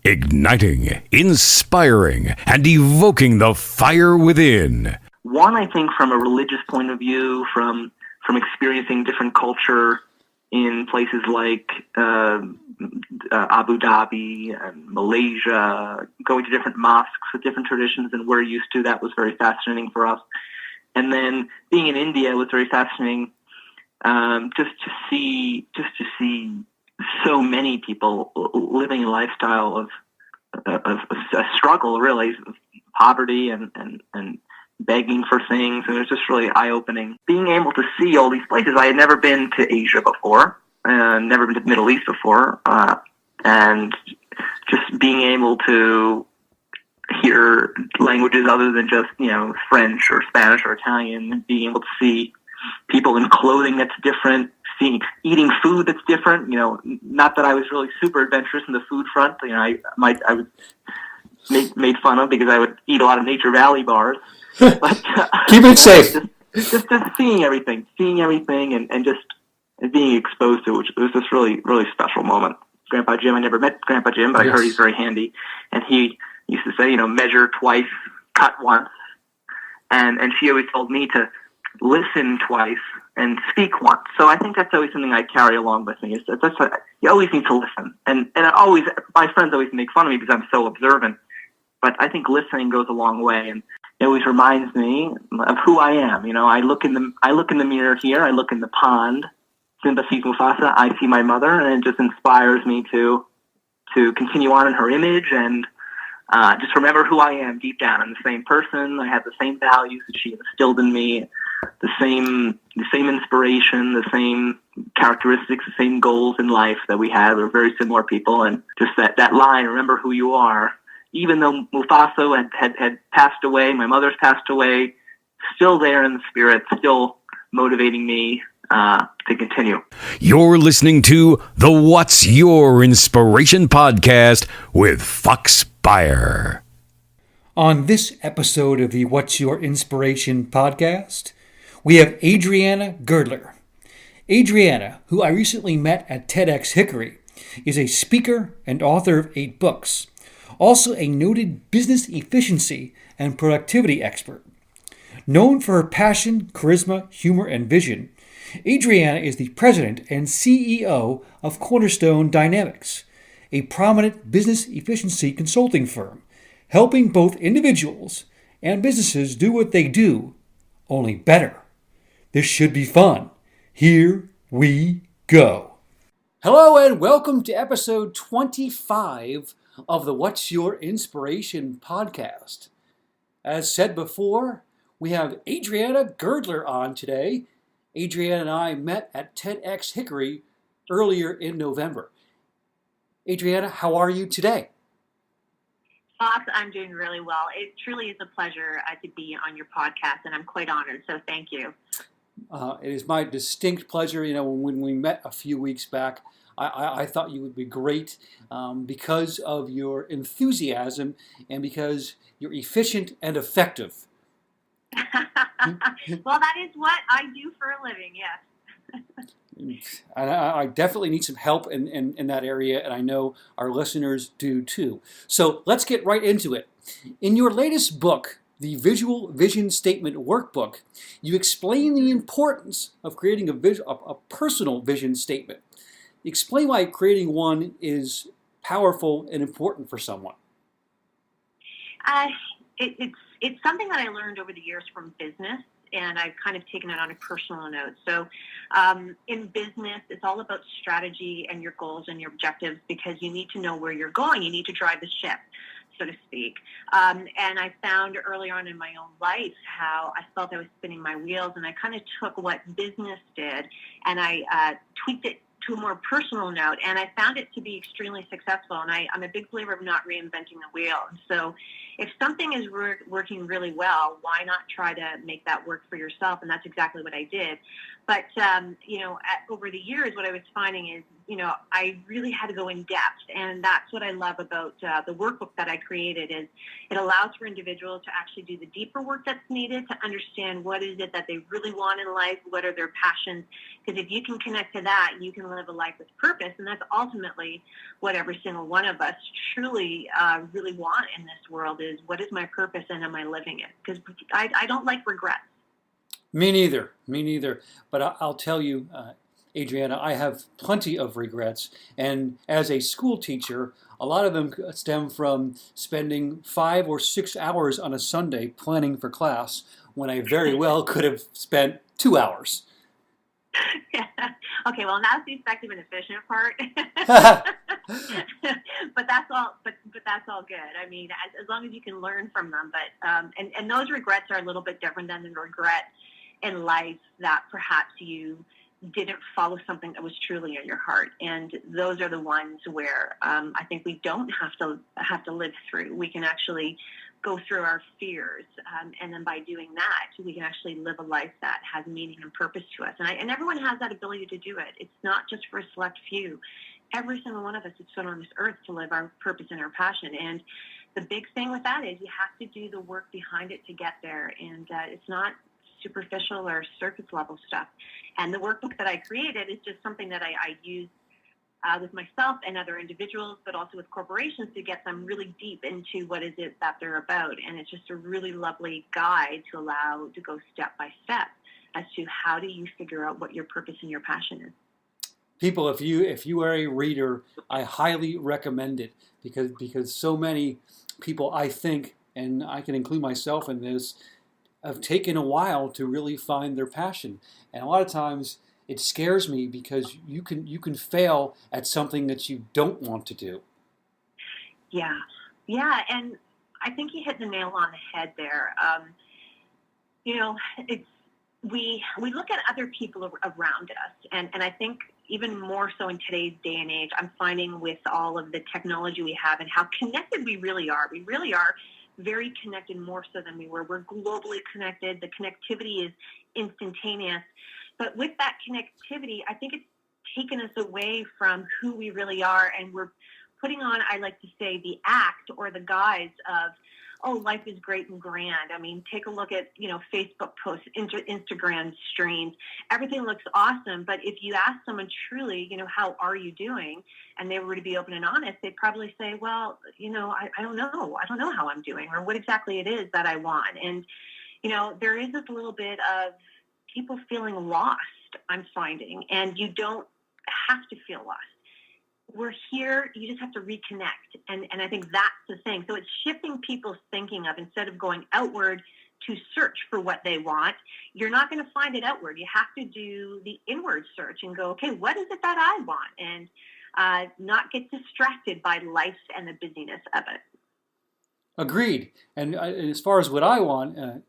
Igniting, inspiring, and evoking the fire within. One, I think, from a religious point of view, from experiencing different culture in places like Abu Dhabi and Malaysia, going to different mosques with different traditions than we're used to. That was very fascinating for us. And then being in India was very fascinating, just to see so many people living a lifestyle of a struggle, really, of poverty and begging for things, and it was just really eye-opening. Being able to see all these places. I had never been to Asia before, never been to the Middle East before, and just being able to hear languages other than just, French or Spanish or Italian, and being able to see people in clothing that's different, eating food that's different. Not that I was really super adventurous in the food front. I was made fun of because I would eat a lot of Nature Valley bars. But, keep it safe. Just seeing everything, and just being exposed to it, which was just really, really special moment. Grandpa Jim, I never met Grandpa Jim, but I heard he's very handy. And he used to say, measure twice, cut once. And she always told me to listen twice and speak once. So I think that's always something I carry along with me. You always need to listen. And my friends always make fun of me because I'm so observant. But I think listening goes a long way, and it always reminds me of who I am. I look in the mirror here. I look in the pond. Simba sees Mufasa. I see my mother, and it just inspires me to continue on in her image and just remember who I am deep down. I'm the same person. I have the same values that she instilled in me. The same inspiration, the same characteristics, the same goals in life that we had. We're very similar people, and just that line, remember who you are. Even though Mufasa had passed away, my mother's passed away, still there in the spirit, still motivating me to continue. You're listening to the What's Your Inspiration podcast with Fox Beyer. On this episode of the What's Your Inspiration podcast, we have Adriana Girdler. Adriana, who I recently met at TEDx Hickory, is a speaker and author of 8 books. Also a noted business efficiency and productivity expert. Known for her passion, charisma, humor, and vision, Adriana is the president and CEO of Cornerstone Dynamics, a prominent business efficiency consulting firm, helping both individuals and businesses do what they do, only better. This should be fun. Here we go. Hello and welcome to episode 25 of the What's Your Inspiration podcast. As said before, we have Adriana Girdler on today. Adriana and I met at TEDx Hickory earlier in November. Adriana, how are you today? Fox, I'm doing really well. It truly is a pleasure to be on your podcast, and I'm quite honored, so thank you. It is my distinct pleasure. When we met a few weeks back, I thought you would be great because of your enthusiasm and because you're efficient and effective. Well, that is what I do for a living, yes. I definitely need some help in that area, and I know our listeners do too. So let's get right into it. In your latest book, the Visual Vision Statement Workbook, you explain the importance of creating a personal vision statement. Explain why creating one is powerful and important for someone. It's something that I learned over the years from business, and I've kind of taken it on a personal note. So in business, it's all about strategy and your goals and your objectives because you need to know where you're going. You need to drive the ship, so to speak. And I found early on in my own life how I felt I was spinning my wheels, and I kind of took what business did and I tweaked it to a more personal note, and I found it to be extremely successful. And I'm a big believer of not reinventing the wheel. So if something is working really well, why not try to make that work for yourself? And that's exactly what I did. But, over the years, what I was finding is, I really had to go in depth. And that's what I love about the workbook that I created is it allows for individuals to actually do the deeper work that's needed to understand what is it that they really want in life, what are their passions. Because if you can connect to that, you can live a life with purpose. And that's ultimately what every single one of us truly really want in this world is what is my purpose and am I living it? Because I don't like regrets. Me neither. Me neither. But I'll tell you, Adriana, I have plenty of regrets. And as a school teacher, a lot of them stem from spending 5 or 6 hours on a Sunday planning for class when I very well could have spent 2 hours. Yeah. Okay, well, that's the effective and efficient part. But that's all. But that's all good. I mean, as long as you can learn from them. But and those regrets are a little bit different than the regret in life that perhaps you didn't follow something that was truly in your heart. And those are the ones where I think we don't have to live through. We can actually go through our fears. And then by doing that, we can actually live a life that has meaning and purpose to us. And everyone has that ability to do it. It's not just for a select few. Every single one of us is put on this earth to live our purpose and our passion. And the big thing with that is you have to do the work behind it to get there. And it's not superficial or surface level stuff. And the workbook that I created is just something that I use with myself and other individuals, but also with corporations to get them really deep into what is it that they're about. And it's just a really lovely guide to allow to go step by step as to how do you figure out what your purpose and your passion is. People, if you are a reader, I highly recommend it because so many people, I think, and I can include myself in this, have taken a while to really find their passion. And a lot of times it scares me because you can fail at something that you don't want to do. Yeah, and I think you hit the nail on the head there. We look at other people around us, and I think even more so in today's day and age, I'm finding with all of the technology we have and how connected we really are. We really are very connected, more so than we were. We're globally connected. The connectivity is instantaneous. But with that connectivity, I think it's taken us away from who we really are. And we're putting on, I like to say, the act or the guise of, oh, life is great and grand. I mean, take a look at, Facebook posts, Instagram streams. Everything looks awesome. But if you ask someone truly, how are you doing? And they were to be open and honest, they'd probably say, well, I don't know. I don't know how I'm doing or what exactly it is that I want. And, there is this little bit of people feeling lost, I'm finding. And you don't have to feel lost. We're here, you just have to reconnect. And I think that's the thing. So it's shifting people's thinking of, instead of going outward to search for what they want, you're not going to find it outward. You have to do the inward search and go, okay, what is it that I want? And not get distracted by life and the busyness of it. Agreed. And as far as what I want,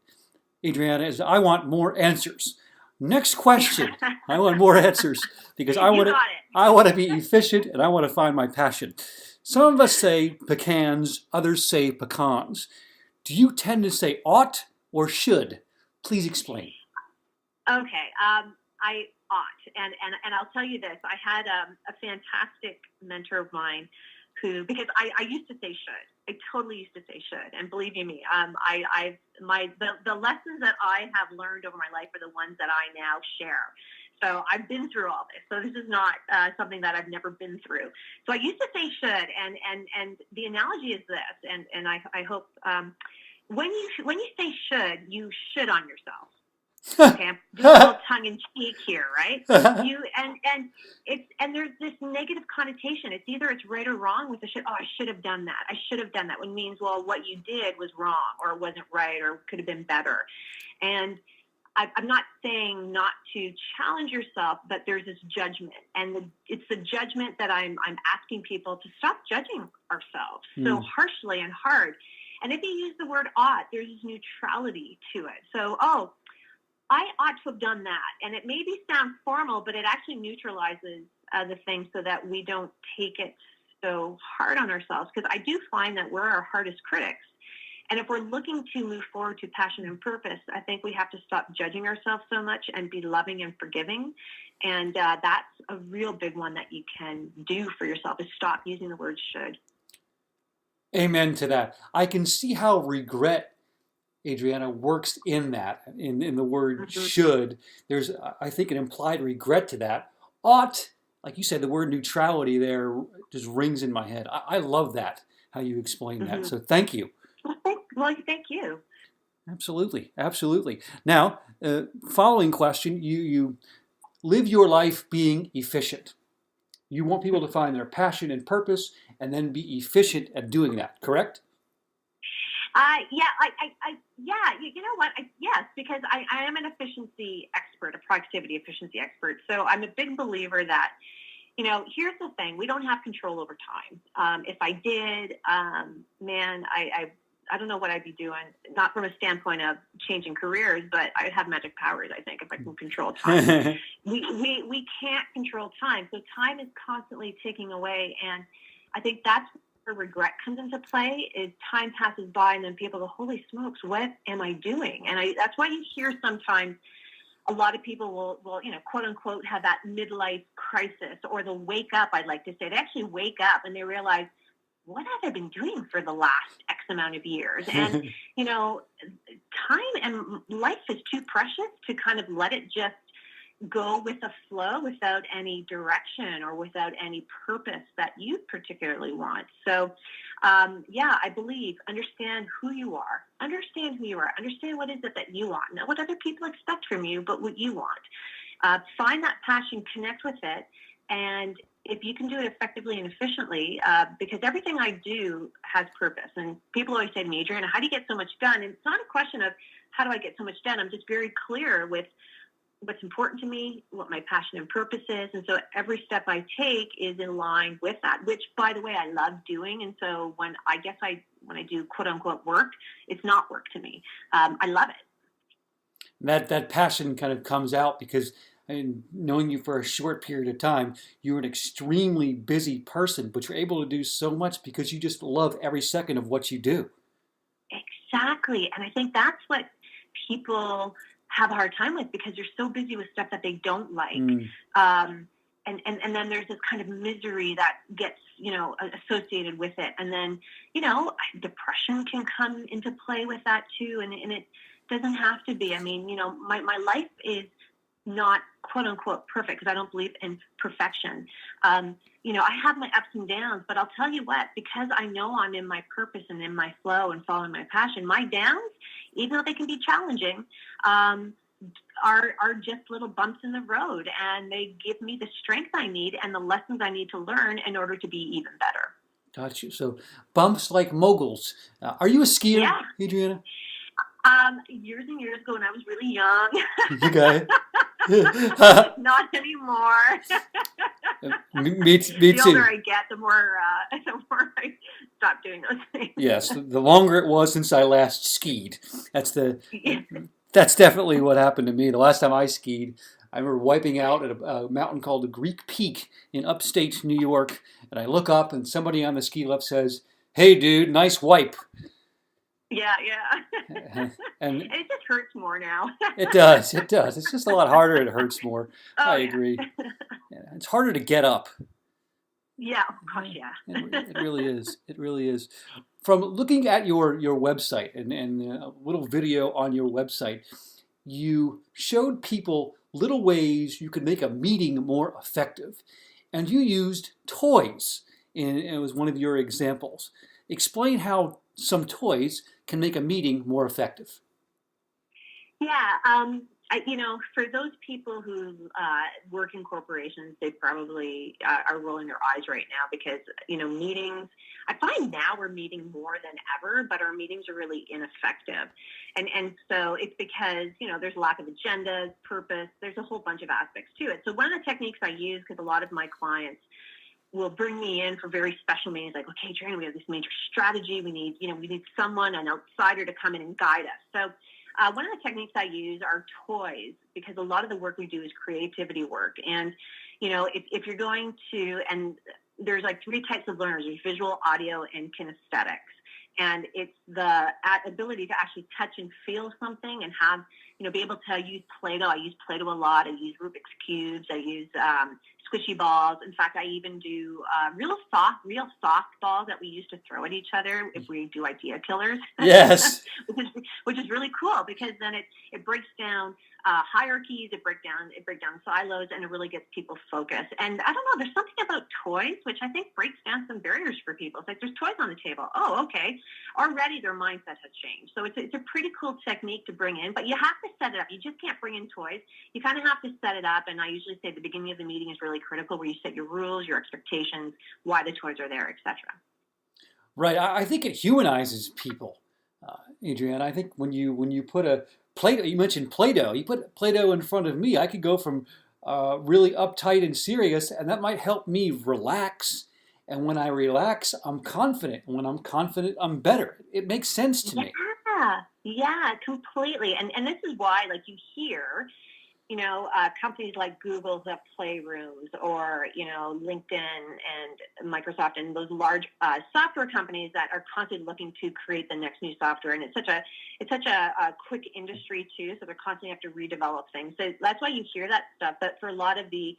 Adriana, is I want more answers. Next question. I want more answers because I want to be efficient and I want to find my passion. Some of us say pecans, others say pecans. Do you tend to say ought or should? Please explain. Okay, I ought, and I'll tell you this. I had a fantastic mentor of mine who, because I used to say should. I totally used to say should, and believe you me, the lessons that I have learned over my life are the ones that I now share. So I've been through all this. So this is not something that I've never been through. So I used to say should, and the analogy is this, and I hope when you say should, you should on yourself. Okay, I'm doing a little tongue in cheek here, right? And there's this negative connotation. It's either it's right or wrong with the should. Oh, I should have done that. I should have done that. Which means, well, what you did was wrong, or wasn't right, or could have been better. And I'm not saying not to challenge yourself, but there's this judgment, and it's the judgment that I'm asking people to stop judging ourselves so harshly and hard. And if you use the word ought, there's this neutrality to it. So, I ought to have done that. And it maybe sounds formal, but it actually neutralizes the thing so that we don't take it so hard on ourselves. Because I do find that we're our hardest critics. And if we're looking to move forward to passion and purpose, I think we have to stop judging ourselves so much and be loving and forgiving. And that's a real big one that you can do for yourself, is stop using the word should. Amen to that. I can see how regret, Adriana, works in that, in the word should. There's, I think, an implied regret to that. Ought, like you said, the word neutrality there just rings in my head. I love that, how you explain that. So thank you. Well, thank you. Absolutely, absolutely. Now, following question, you live your life being efficient. You want people to find their passion and purpose and then be efficient at doing that, correct? You know what? Yes, because I am an efficiency expert, a productivity efficiency expert. So I'm a big believer that, here's the thing: we don't have control over time. If I did, I don't know what I'd be doing. Not from a standpoint of changing careers, but I'd have magic powers, I think, if I can control time. we can't control time, so time is constantly ticking away, and I think that's where regret comes into play. Is time passes by and then people go, holy smokes, what am I doing? And that's why you hear sometimes a lot of people will quote unquote have that midlife crisis, or they'll wake up. I'd like to say they actually wake up and they realize, what have I been doing for the last X amount of years? And time and life is too precious to kind of let it just go with the flow without any direction or without any purpose that you particularly want. So, I believe understand who you are. Understand what is it that you want, not what other people expect from you, but what you want. Find that passion, connect with it, and if you can do it effectively and efficiently, because everything I do has purpose. And people always say to me, Adriana, how do you get so much done? And it's not a question of how do I get so much done. I'm just very clear with what's important to me, what my passion and purpose is. And so every step I take is in line with that, which, by the way, I love doing. And so when I do quote unquote work, it's not work to me. I love it. That passion kind of comes out because, knowing you for a short period of time, you're an extremely busy person, but you're able to do so much because you just love every second of what you do. Exactly. And I think that's what people have a hard time with, because they're so busy with stuff that they don't like. And then there's this kind of misery that gets, associated with it. And then, depression can come into play with that too. And it doesn't have to be. I mean, my life is not quote unquote perfect, because I don't believe in perfection. I have my ups and downs, but I'll tell you what, because I know I'm in my purpose and in my flow and following my passion, my downs, even though they can be challenging, are just little bumps in the road, and they give me the strength I need and the lessons I need to learn in order to be even better. Got you. So bumps like moguls. Are you a skier, yeah. Adriana? Years and years ago when I was really young. Okay. Not anymore. Me too. The older I get, the more I stop doing those things. Yes, the longer it was since I last skied. That's definitely what happened to me. The last time I skied, I remember wiping out at a mountain called the Greek Peak in upstate New York, and I look up and somebody on the ski lift says, "Hey, dude, nice wipe." Yeah. And it just hurts more now. It does. It's just a lot harder. It hurts more. Oh, I agree. Yeah, it's harder to get up. Yeah, of course, yeah. It really is. It really is. From looking at your website and a little video on your website, you showed people little ways you could make a meeting more effective. And you used toys. And it was one of your examples. Explain how some toys can make a meeting more effective. Yeah, for those people who work in corporations, they probably are rolling their eyes right now, because, meetings, I find now we're meeting more than ever, but our meetings are really ineffective. And so it's because, there's lack of agendas, purpose, there's a whole bunch of aspects to it. So one of the techniques I use, because a lot of my clients will bring me in for very special meetings, like, okay, Adriana, we have this major strategy. We need someone, an outsider, to come in and guide us. So one of the techniques I use are toys, because a lot of the work we do is creativity work. And, if you're going to, and there's like 3 types of learners: there's visual, audio, and kinesthetics. And it's the ability to actually touch and feel something and have, be able to use Play-Doh. I use Play-Doh a lot. I use Rubik's Cubes. I use squishy balls. In fact, I even do real soft balls that we used to throw at each other if we do idea killers. Yes. which is really cool, because then it breaks down hierarchies, it breaks down silos, and it really gets people focused. And I don't know, there's something about toys which I think breaks down some barriers for people. It's like, there's toys on the table. Oh, okay. Already their mindset has changed. So it's a pretty cool technique to bring in, but you have to set it up. You just can't bring in toys. You kind of have to set it up. And I usually say the beginning of the meeting is really critical, where you set your rules, your expectations, why the toys are there, etc. Right. I think it humanizes people, Adriana. I think when you put a Play-Doh, you mentioned Play-Doh. You put Play-Doh in front of me, I could go from really uptight and serious, and that might help me relax. And when I relax, I'm confident. And when I'm confident, I'm better. It makes sense to me. Yeah, completely. And this is why, like, you hear, companies like Google's up Playrooms, or, LinkedIn and Microsoft and those large software companies that are constantly looking to create the next new software. And it's such a quick industry too. So they're constantly have to redevelop things. So that's why you hear that stuff. But for a lot of the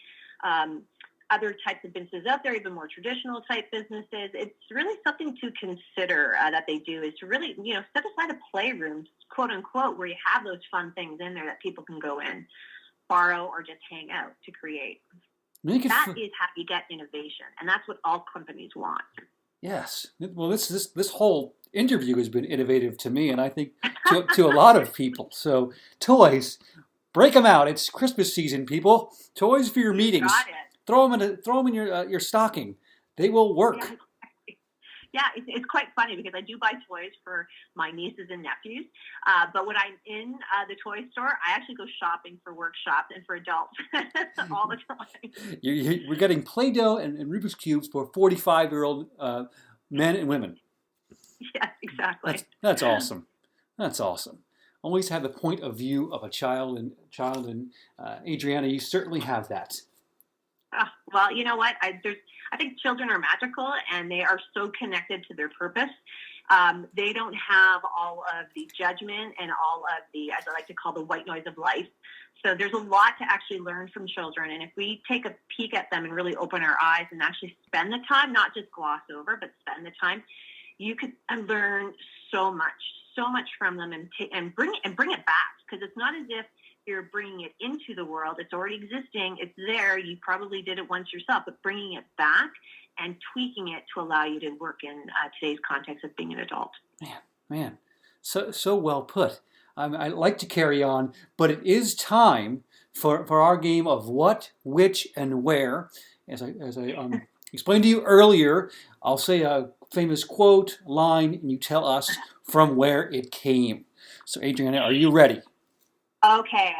other types of businesses out there, even more traditional type businesses, it's really something to consider that they do, is to really, set aside a playroom, quote unquote, where you have those fun things in there that people can go in, borrow, or just hang out to create. That is how you get innovation, and that's what all companies want. Yes. Well, this whole interview has been innovative to me, and I think to a lot of people. So toys, break them out. It's Christmas season, people. Toys for your meetings. Got it. Throw them in your stocking. They will work. Yeah, it's quite funny, because I do buy toys for my nieces and nephews. But when I'm in the toy store, I actually go shopping for workshops and for adults all the time. We're getting Play-Doh and Rubik's Cubes for 45-year-old men and women. Yes, exactly. That's awesome. That's awesome. Always have the point of view of a child, and Adriana, you certainly have that. Well, you know what? I think children are magical, and they are so connected to their purpose. They don't have all of the judgment and all of the, as I like to call, the white noise of life. So there's a lot to actually learn from children. And if we take a peek at them and really open our eyes and actually spend the time, not just gloss over, but spend the time, you could learn so much from them, and bring it back. Because it's not as if you're bringing it into the world. It's already existing. It's there. You probably did it once yourself, but bringing it back and tweaking it to allow you to work in today's context of being an adult. Man, so well put. I'd like to carry on, but it is time for our game of what, which, and where. As I explained to you earlier, I'll say a famous quote, line, and you tell us from where it came. So, Adriana, are you ready? Okay,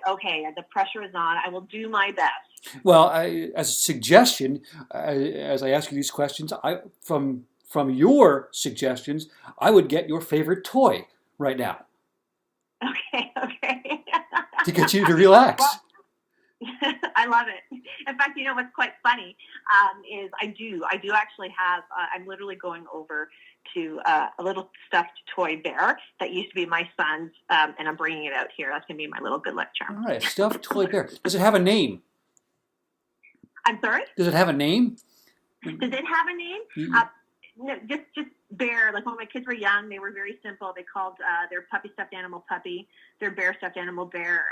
okay. The pressure is on. I will do my best. Well, as a suggestion, as I ask you these questions, from your suggestions, I would get your favorite toy right now. Okay. To get you to relax. Well, I love it. In fact, what's quite funny is I do actually have. I'm literally going over to a little stuffed toy bear that used to be my son's, and I'm bringing it out here. That's going to be my little good luck charm. All right, a stuffed toy bear. Does it have a name? I'm sorry? Does it have a name? Does it have a name? Mm-hmm. No, just bear. Like when my kids were young, they were very simple. They called their puppy stuffed animal puppy, their bear stuffed animal bear.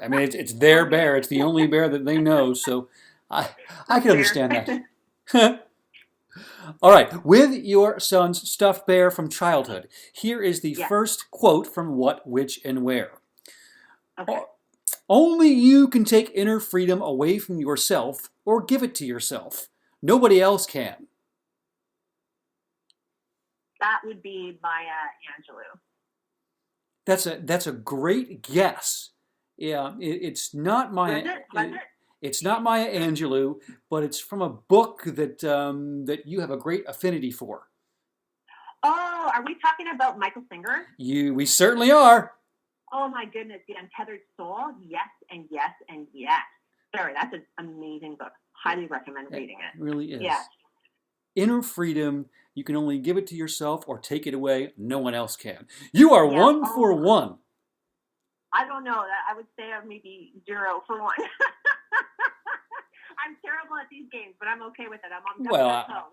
I mean, it's their bear. It's the only bear that they know. So I can understand that. All right. With your son's stuffed bear from childhood, here is the first quote from What, Which, and Where. Okay. Only you can take inner freedom away from yourself or give it to yourself. Nobody else can. That would be Maya Angelou. That's a great guess. Yeah, it's not Maya. It's not Maya Angelou, but it's from a book that you have a great affinity for. Oh, are we talking about Michael Singer? We certainly are. Oh my goodness, The Untethered Soul. Yes, and yes, and yes. Sorry, that's an amazing book. Highly recommend reading it. It really is. Yes. Inner freedom, you can only give it to yourself or take it away. No one else can. You are Yeah. one for one. I don't know. I would say I'm maybe 0 for 1. I'm terrible at these games, but I'm okay with it.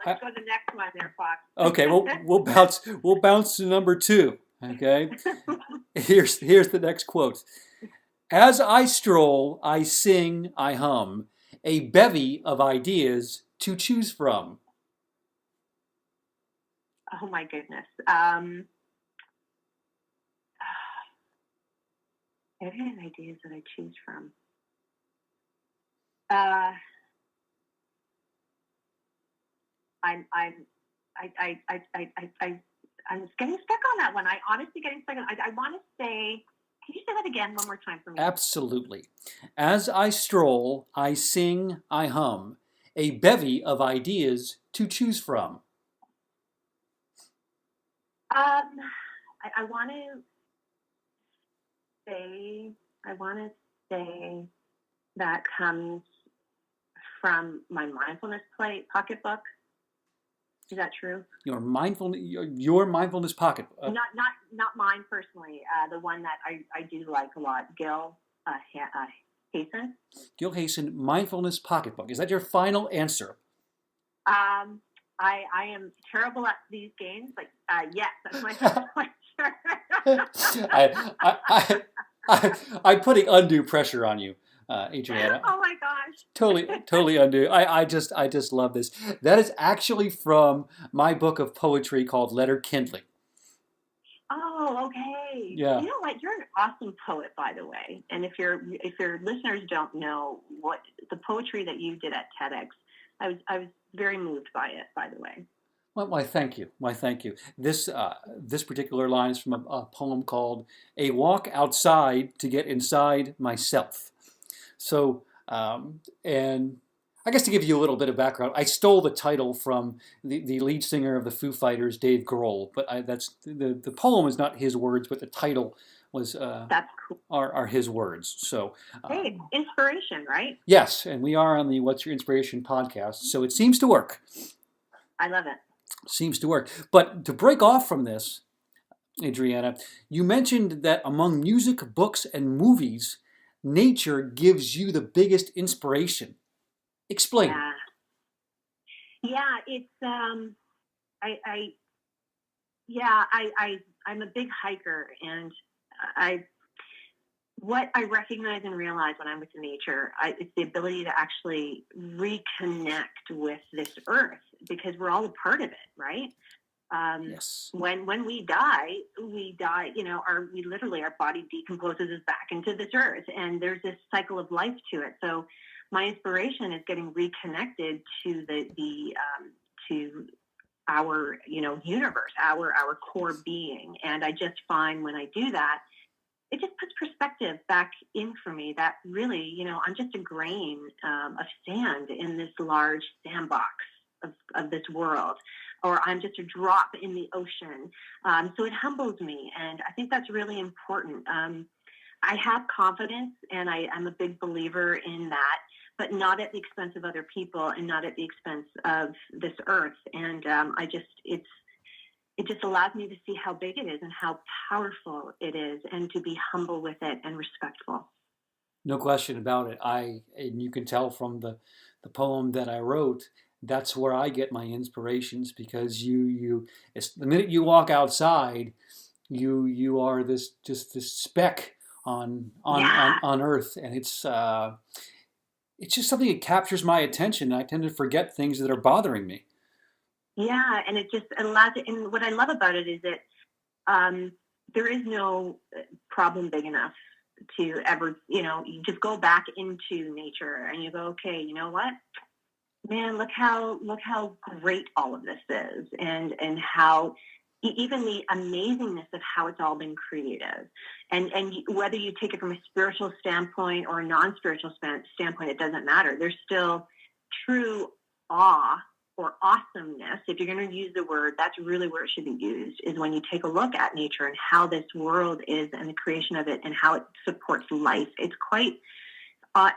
Let's go to the next one there, Fox. Okay, we'll bounce to number 2. Okay. Here's the next quote. As I stroll, I sing, I hum, a bevy of ideas to choose from. Oh my goodness. Every ideas that I choose from. I'm getting stuck on that one. I honestly getting stuck on. I want to say. Can you say that again one more time for me? Absolutely. As I stroll, I sing, I hum, a bevy of ideas to choose from. I want to say that comes from my mindfulness pocketbook. Is that true? Your mindfulness pocketbook. Not mine personally. The one that I do like a lot, Gil Hayson. Gil Hayson, mindfulness pocketbook. Is that your final answer? I am terrible at these games, but yes, that's my answer. I'm putting undue pressure on you, Adriana. Oh my gosh! Totally undue. I just love this. That is actually from my book of poetry called Letter Kindling. Oh, okay. Yeah. You know what? You're an awesome poet, by the way. And if your listeners don't know what the poetry that you did at TEDx, I was very moved by it, by the way. Why, thank you. This particular line is from a poem called "A Walk Outside to Get Inside Myself." So, and I guess to give you a little bit of background, I stole the title from the lead singer of the Foo Fighters, Dave Grohl. But that's the poem is not his words, but the title was that's cool. are his words. So, hey, inspiration, right? Yes, and we are on the What's Your Inspiration podcast, so it seems to work. I love it. Seems to work. But to break off from this, Adriana, you mentioned that among music, books, and movies, nature gives you the biggest inspiration. Explain. Yeah, it's I'm a big hiker, and what I recognize and realize when I'm with nature, it's the ability to actually reconnect with this earth, because we're all a part of it, right? Yes. When we die, our body decomposes back into this earth, and there's this cycle of life to it. So my inspiration is getting reconnected to to our universe, our core being. And I just find when I do that, it just puts perspective back in for me that really, I'm just a grain of sand in this large sandbox of this world, or I'm just a drop in the ocean. So it humbles me, and I think that's really important. I have confidence, and I'm a big believer in that, but not at the expense of other people and not at the expense of this earth. And it just allows me to see how big it is and how powerful it is, and to be humble with it and respectful. No question about it. And you can tell from the poem that I wrote, that's where I get my inspirations, because it's the minute you walk outside, you are this speck on earth, and it's just something that captures my attention. I tend to forget things that are bothering me. Yeah, and it just allows it. And what I love about it is that there is no problem big enough to ever, you just go back into nature and you go, okay, you know what, man, look how great all of this is, and how even the amazingness of how it's all been created. And whether you take it from a spiritual standpoint or a non-spiritual standpoint, it doesn't matter. There's still true awe or awesomeness. If you're going to use the word, that's really where it should be used, is when you take a look at nature and how this world is and the creation of it and how it supports life. It's quite,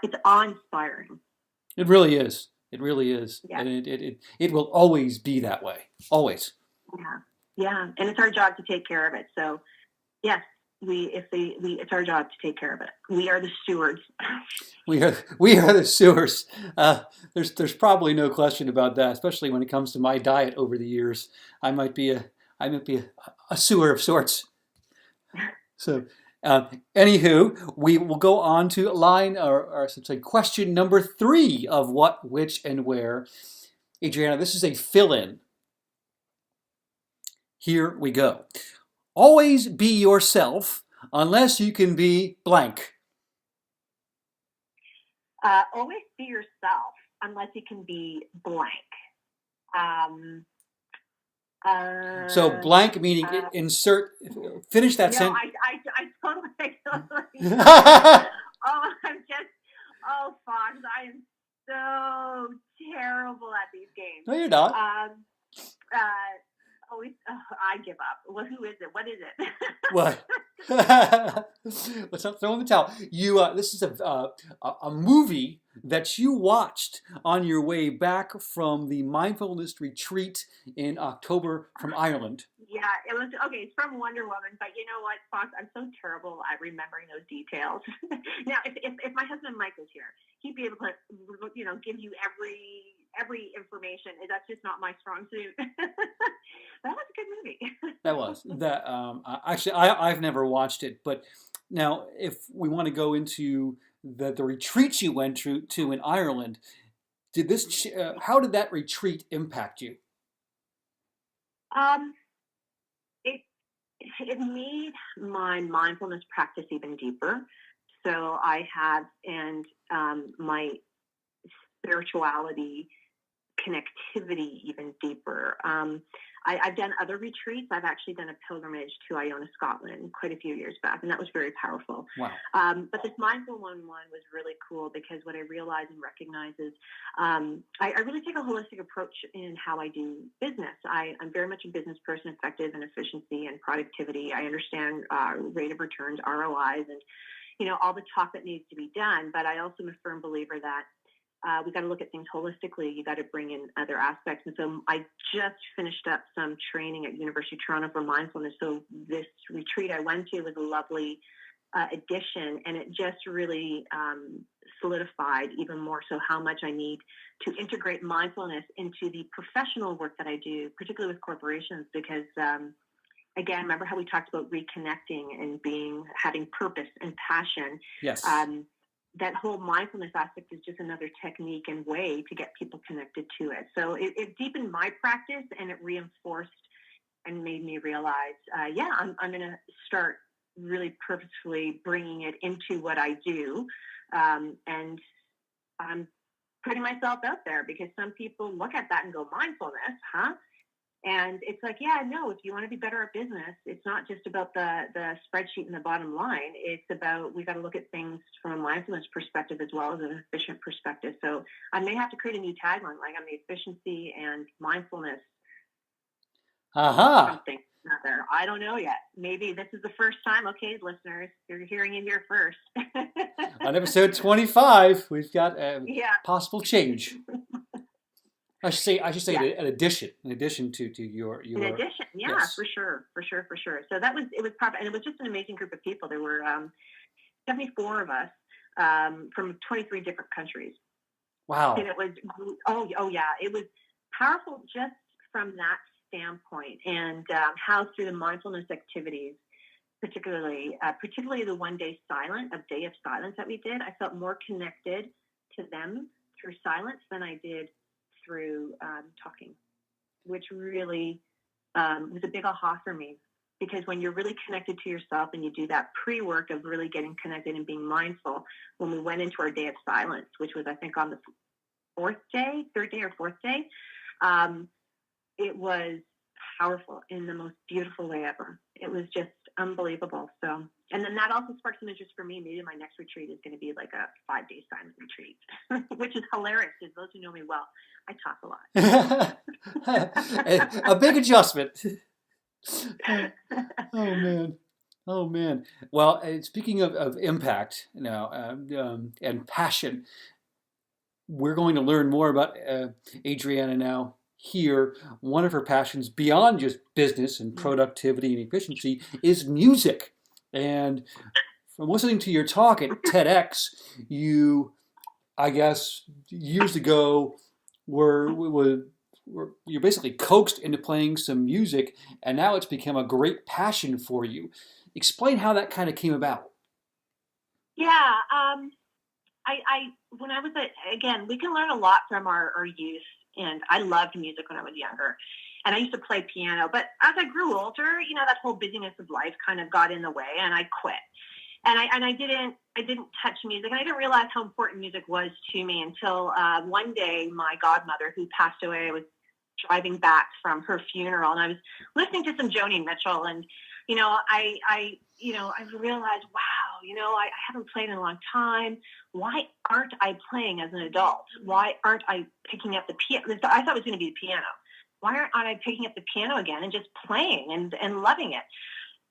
it's awe-inspiring. It really is. It really is. Yeah. And it will always be that way. Always. Yeah. And it's our job to take care of it. So yes, it's our job to take care of it. We are the stewards. We are the sewers. There's probably no question about that, especially when it comes to my diet over the years. I might be a sewer of sorts. So, anywho, we will go on to line or say question number 3 of what, which, and where. Adriana, this is a fill-in. Here we go. Always be yourself unless you can be blank. Always be yourself unless you can be blank. So blank meaning insert. Finish that sentence. I totally. Fox, I am so terrible at these games. No, you're not. I give up. Well, who is it? What is it? What? Let's not throw in the towel. This is a movie that you watched on your way back from the mindfulness retreat in October from Ireland. Yeah, it was okay. It's from Wonder Woman, but you know what, Fox? I'm so terrible at remembering those details. Now, if my husband Mike was here, he'd be able to, give you every information. That's just not my strong suit. That was a good movie. That was that. Actually, I've never watched it, but now if we want to go into the retreats you went to in Ireland, how did that retreat impact you? It made my mindfulness practice even deeper. So I have, and my spirituality connectivity even deeper. I've done other retreats. I've actually done a pilgrimage to Iona, Scotland, quite a few years back, and that was very powerful. Wow. But this mindful one was really cool because what I realized and recognize is I really take a holistic approach in how I do business. I'm very much a business person, effective and efficiency and productivity. I understand rate of returns, ROIs, and all the talk that needs to be done. But I also am a firm believer that we got to look at things holistically. You got to bring in other aspects. And so I just finished up some training at University of Toronto for mindfulness. So this retreat I went to was a lovely addition, and it just really solidified even more so how much I need to integrate mindfulness into the professional work that I do, particularly with corporations, because again, remember how we talked about reconnecting and having purpose and passion. Yes. That whole mindfulness aspect is just another technique and way to get people connected to it. So it deepened my practice, and it reinforced and made me realize, I'm going to start really purposefully bringing it into what I do. And I'm putting myself out there because some people look at that and go, mindfulness, huh? And it's like, no, if you want to be better at business, it's not just about the spreadsheet and the bottom line. It's about, we got to look at things from a mindfulness perspective as well as an efficient perspective. So I may have to create a new tagline, like I'm the efficiency and mindfulness. Something out there. I don't know yet. Maybe this is the first time. Okay, listeners, you're hearing it here first. On episode 25, we've got possible change. I should say an addition to your. An addition, yes. for sure. So it was proper, and it was just an amazing group of people. There were 74 of us from 23 different countries. Wow. And it was, it was powerful just from that standpoint, and how through the mindfulness activities, particularly the day of silence that we did, I felt more connected to them through silence than I did through talking, which really was a big aha for me, because when you're really connected to yourself and you do that pre-work of really getting connected and being mindful, when we went into our day of silence, which was I think on the third day or fourth day, it was powerful in the most beautiful way ever. It was just unbelievable. So, and then that also sparked some interest for me. Maybe my next retreat is going to be like a 5-day silent retreat, which is hilarious because those who know me well, I talk a lot. A big adjustment. Oh man. Well, speaking of impact now and passion, we're going to learn more about Adriana now here. One of her passions beyond just business and productivity and efficiency is music. And from listening to your talk at TEDx, you, I guess, years ago you're basically coaxed into playing some music, and now it's become a great passion for you. Explain how that kind of came about. Yeah, I when I was again, we can learn a lot from our youth, and I loved music when I was younger, and I used to play piano. But as I grew older, that whole busyness of life kind of got in the way, and I quit. And I didn't touch music, and I didn't realize how important music was to me until one day my godmother, who passed away, I was driving back from her funeral, and I was listening to some Joni Mitchell, and I realized, wow, I haven't played in a long time. Why aren't I playing as an adult? Why aren't I picking up the piano? I thought it was going to be the piano. Why aren't I picking up the piano again and just playing and loving it?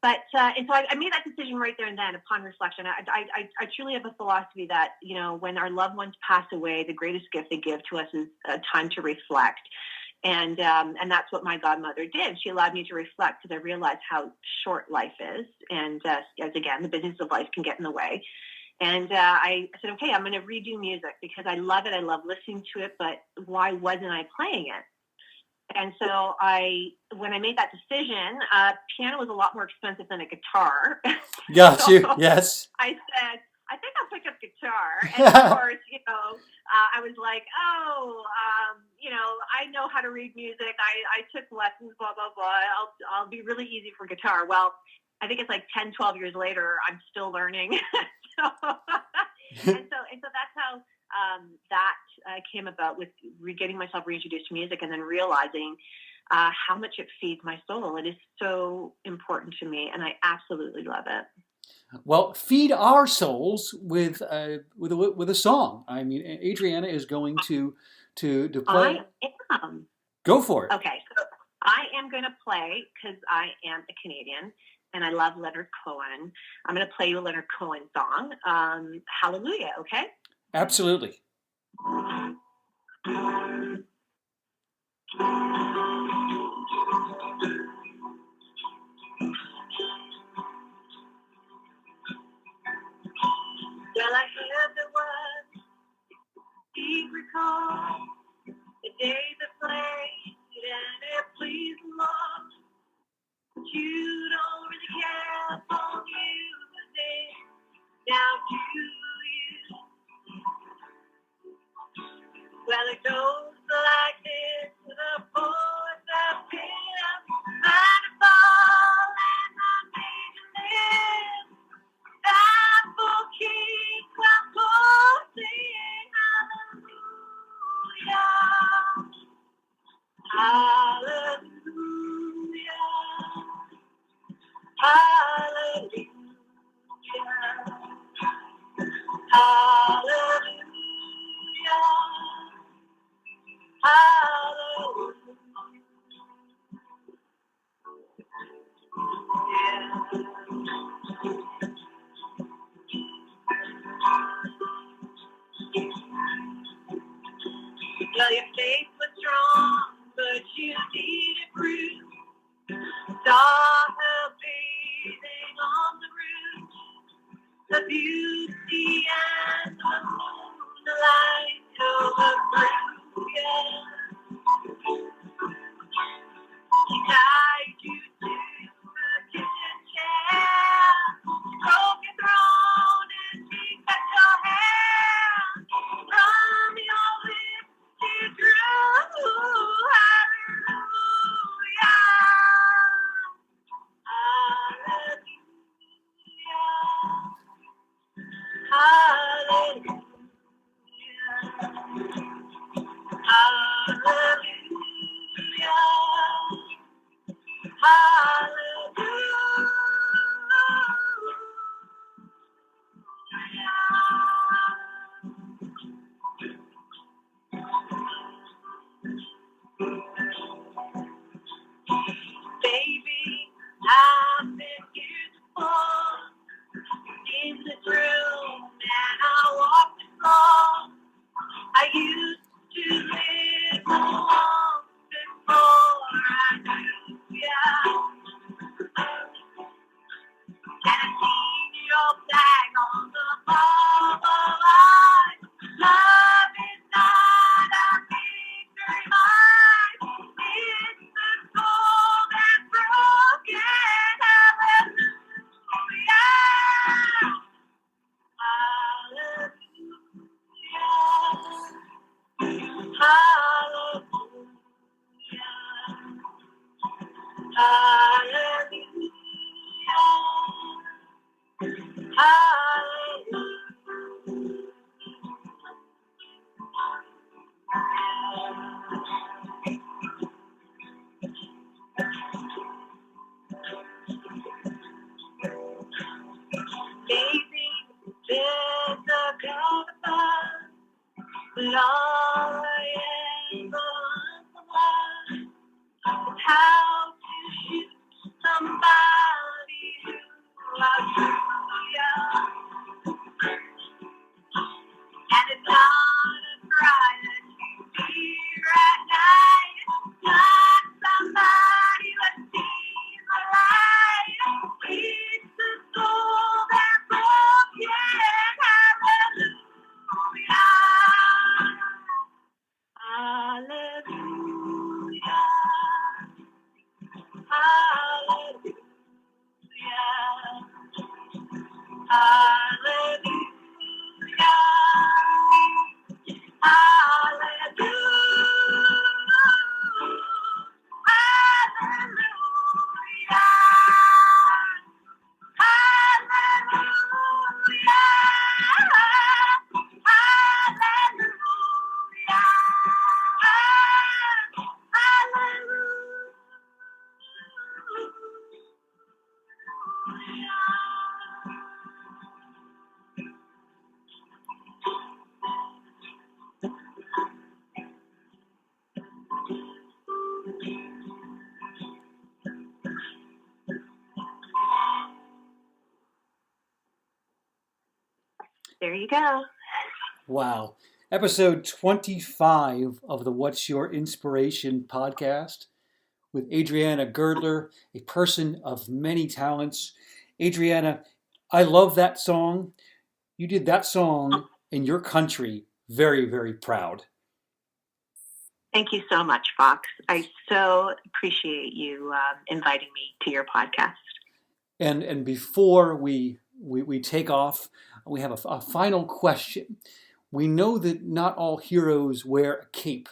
But and so I made that decision right there and then upon reflection. I truly have a philosophy that, when our loved ones pass away, the greatest gift they give to us is a time to reflect. And that's what my godmother did. She allowed me to reflect because I realized how short life is. And as again, the business of life can get in the way. And I said, okay, I'm going to redo music because I love it. I love listening to it. But why wasn't I playing it? And so when I made that decision, piano was a lot more expensive than a guitar. Got so you. Yes. I said, I think I'll pick up guitar. And of course, I was like, I know how to read music. I took lessons, blah, blah, blah. I'll be really easy for guitar. Well, I think it's like 10, 12 years later, I'm still learning. And so that's how that came about, with getting myself reintroduced to music and then realizing how much it feeds my soul. It is so important to me, and I absolutely love it. Well, feed our souls with a song. I mean, Adriana is going to play. I am. Go for it. Okay, so I am going to play because I am a Canadian and I love Leonard Cohen. I'm going to play you a Leonard Cohen song, Hallelujah. Okay. Absolutely. Well, I heard the word, deep recall, the days of play, and it pleased the Lord. But you don't really care for music, now do you? Well, it goes like this, the voice of him, and a fall, and I made you live. That for King will sing hallelujah, hallelujah, hallelujah, hallelujah, hallelujah. Well, your faith was strong, but you needed proof. Saw her bathing on the roof, the beauty and the moonlight overthrew you. She tied you to a kitchen chair, broke your throne, and she cut your hair. From your lips she drew hallelujah, hallelujah, hallelujah, hallelujah. Baby, I've been here before, in the room, and I walked the floor. I used How to shoot somebody who loves you, and it's not a cry that you hear at night. It's not somebody that sees the light. It's the soul that's broken. Hallelujah. Hallelujah. Hallelujah. There you go. Wow. Episode 25 of the What's Your Inspiration podcast with Adriana Girdler, a person of many talents. Adriana, I love that song. You did that song in your country very, very proud. Thank you so much, Fox. I so appreciate you inviting me to your podcast. And before we take off, we have a final question. We know that not all heroes wear a cape,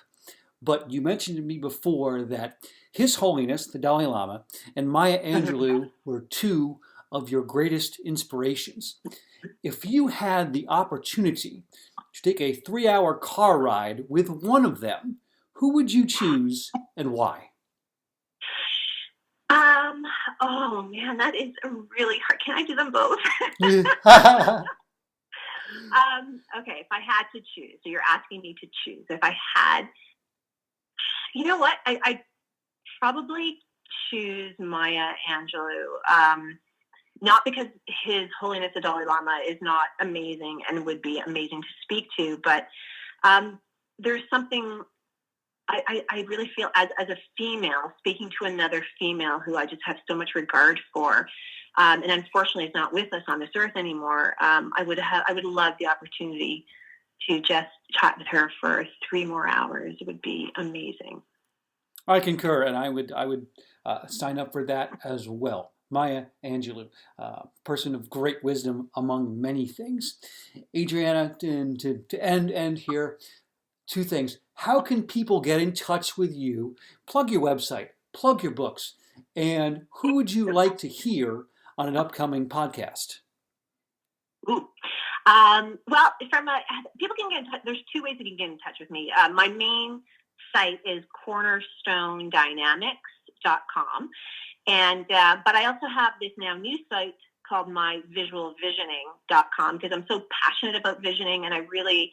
but you mentioned to me before that His Holiness, the Dalai Lama, and Maya Angelou were two of your greatest inspirations. If you had the opportunity to take a 3-hour car ride with one of them, who would you choose and why? Oh man, that is really hard. Can I do them both? Okay, if I had to choose, so you're asking me to choose. If I had, you know what? I'd probably choose Maya Angelou. Not because His Holiness the Dalai Lama is not amazing and would be amazing to speak to, but there's something I really feel as a female, speaking to another female who I just have so much regard for, and unfortunately is not with us on this earth anymore. I would love the opportunity to just chat with her for 3 more hours. It would be amazing. I concur, and I would sign up for that as well. Maya Angelou, person of great wisdom among many things. Adriana, to end here, 2 things. How can people get in touch with you? Plug your website, plug your books, and who would you like to hear on an upcoming podcast? Ooh. Well, people can get in touch. There's 2 ways that you can get in touch with me. My main site is cornerstonedynamics.com. And but I also have this now new site called myvisualvisioning.com because I'm so passionate about visioning, and I really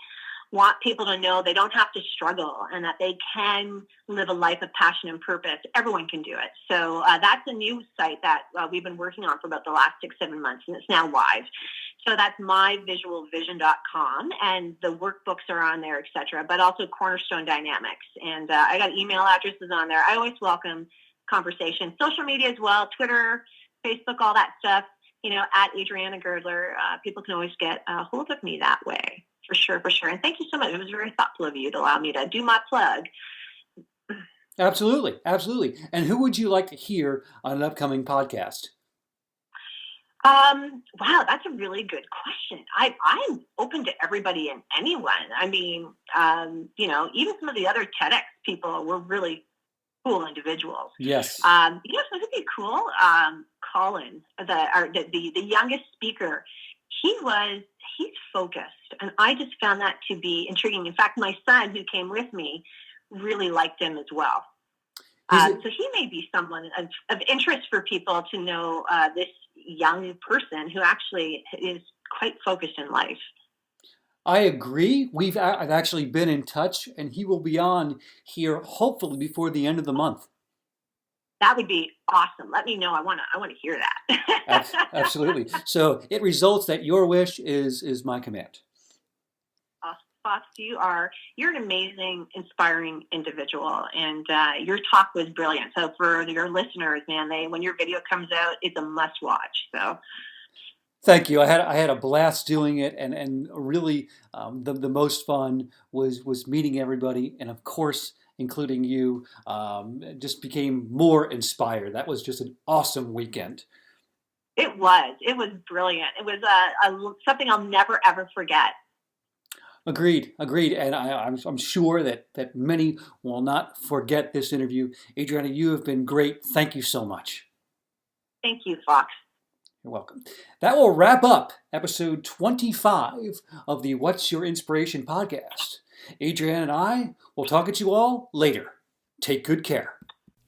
want people to know they don't have to struggle and that they can live a life of passion and purpose. Everyone can do it. So that's a new site that we've been working on for about the last 6-7 months, and it's now live. So that's myvisualvision.com, and the workbooks are on there, etc. But also Cornerstone Dynamics, and I got email addresses on there. I always welcome conversation. Social media as well, Twitter, Facebook, all that stuff. At Adriana Girdler, people can always get a hold of me that way. For sure. And thank you so much. It was very thoughtful of you to allow me to do my plug. Absolutely. And who would you like to hear on an upcoming podcast? Wow, that's a really good question. I'm open to everybody and anyone. I mean, even some of the other TEDx people were really cool individuals. Yes. Would be cool. Colin, the youngest speaker, he's focused, and I just found that to be intriguing. In fact, my son, who came with me, really liked him as well. So he may be someone of interest for people to know, this young person who actually is quite focused in life. I agree. I've actually been in touch, and he will be on here hopefully before the end of the month. That would be awesome. Let me know. I want to hear that. Absolutely. So it results that your wish is my command. Fox, you're an amazing, inspiring individual, and your talk was brilliant. So for your listeners, man, when your video comes out, it's a must watch. So. Thank you. I had a blast doing it, and really the most fun was meeting everybody, and of course, including you. Just became more inspired. That was just an awesome weekend. It was brilliant. It was something I'll never ever forget. Agreed. And I'm sure that many will not forget this interview. Adriana, you have been great. Thank you so much. Thank you, Fox. You're welcome. That will wrap up episode 25 of the What's Your Inspiration podcast. Adriana and I will talk at you all later. Take good care.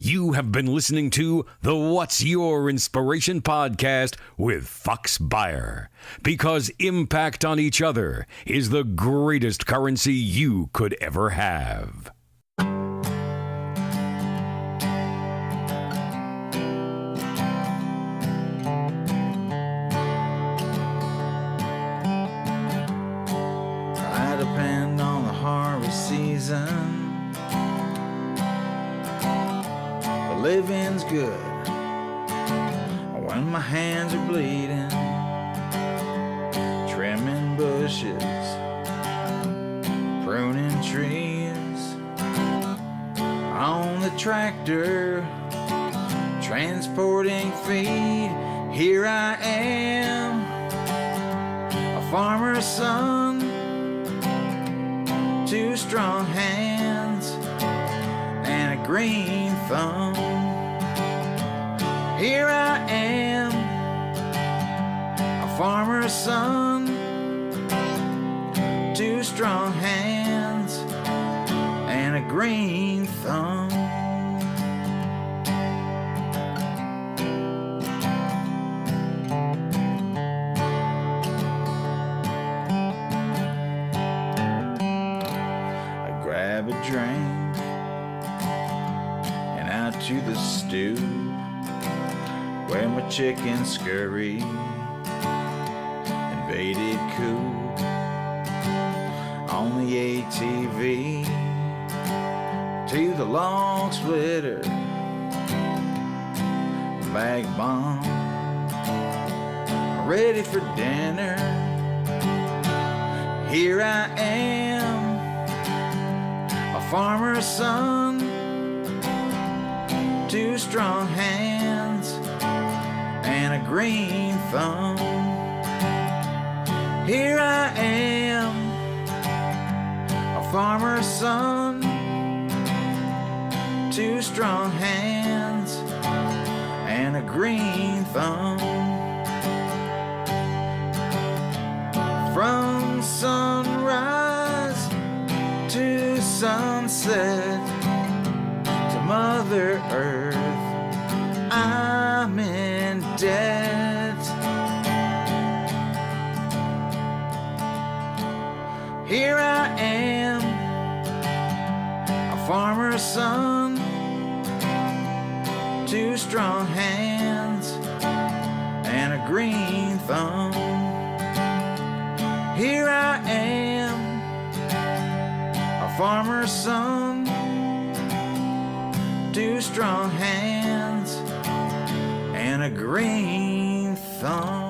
You have been listening to the What's Your Inspiration podcast with Fox Beyer. Because impact on each other is the greatest currency you could ever have. I depend on the harvest season. The living's good when my hands are bleeding, trimming bushes, pruning trees, on the tractor, transporting feed. Here I am, a farmer's son, 2 strong hands and a green thumb. Here I am, a farmer's son, 2 strong hands and a green thumb. I grab a drink and out to the stew where my chickens scurry, invaded coop on the ATV to the log splitter, bag bomb, ready for dinner. Here I am, a farmer's son, 2 strong hands and a green thumb. Here I am, a farmer's son, 2 strong hands and a green thumb. From sunrise to sunset, to Mother Earth, I'm in debt. Here I am, a farmer's son, 2 strong hands and a green thumb. Here I am, a farmer's son, 2 strong hands and a green thumb.